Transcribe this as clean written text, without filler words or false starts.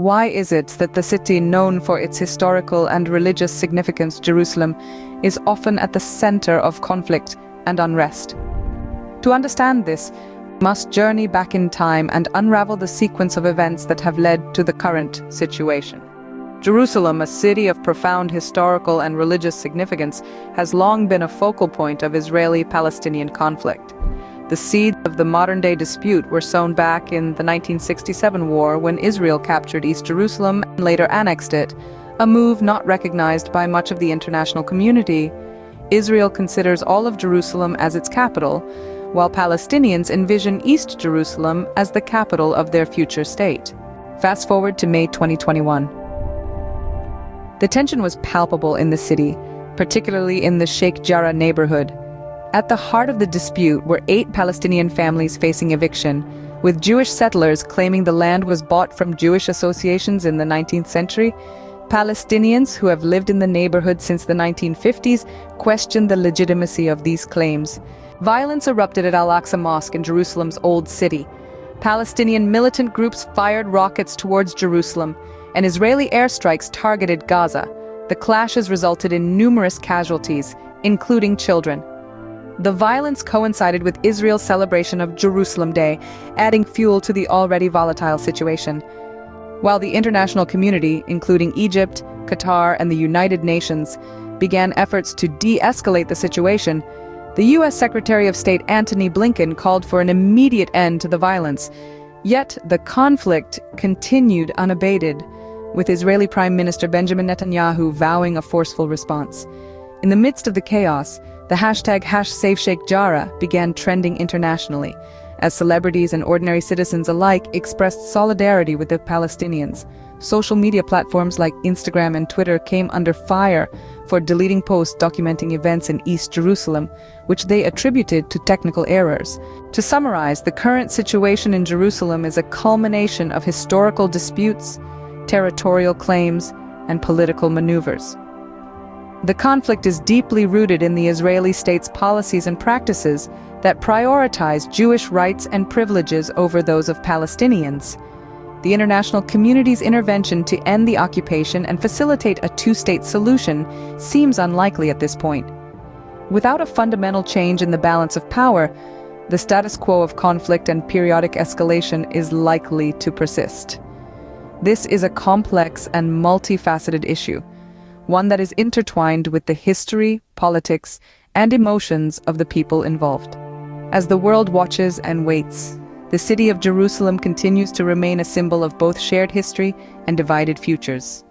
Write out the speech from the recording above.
why is it that the city known for its historical and religious significance, Jerusalem, is often at the center of conflict and unrest? To understand this, we must journey back in time and unravel the sequence of events that have led to the current situation. Jerusalem, a city of profound historical and religious significance, has long been a focal point of Israeli-Palestinian conflict. The seeds of the modern-day dispute were sown back in the 1967 war when Israel captured East Jerusalem and later annexed it, a move not recognized by much of the international community. Israel considers all of Jerusalem as its capital, while Palestinians envision East Jerusalem as the capital of their future state. Fast forward to May 2021. The tension was palpable in the city, particularly in the Sheikh Jarrah neighborhood. At the heart of the dispute were 8 Palestinian families facing eviction, with Jewish settlers claiming the land was bought from Jewish associations in the 19th century. Palestinians who have lived in the neighborhood since the 1950s questioned the legitimacy of these claims. Violence erupted at Al-Aqsa Mosque in Jerusalem's Old City. Palestinian militant groups fired rockets towards Jerusalem, and Israeli airstrikes targeted Gaza. The clashes resulted in numerous casualties, including children. The violence coincided with Israel's celebration of Jerusalem Day, adding fuel to the already volatile situation. While the international community, including Egypt, Qatar, and the United Nations, began efforts to de-escalate the situation, the U.S. Secretary of State Antony Blinken called for an immediate end to the violence. Yet the conflict continued unabated, with Israeli Prime Minister Benjamin Netanyahu vowing a forceful response. In the midst of the chaos, the hashtag #SaveSheikh began trending internationally, as celebrities and ordinary citizens alike expressed solidarity with the Palestinians. Social media platforms like Instagram and Twitter came under fire for deleting posts documenting events in East Jerusalem, which they attributed to technical errors. To summarize, the current situation in Jerusalem is a culmination of historical disputes, territorial claims, and political maneuvers. The conflict is deeply rooted in the Israeli state's policies and practices that prioritize Jewish rights and privileges over those of Palestinians. The international community's intervention to end the occupation and facilitate a two-state solution seems unlikely at this point. Without a fundamental change in the balance of power, the status quo of conflict and periodic escalation is likely to persist. This is a complex and multifaceted issue, one that is intertwined with the history, politics, and emotions of the people involved. As the world watches and waits, the city of Jerusalem continues to remain a symbol of both shared history and divided futures.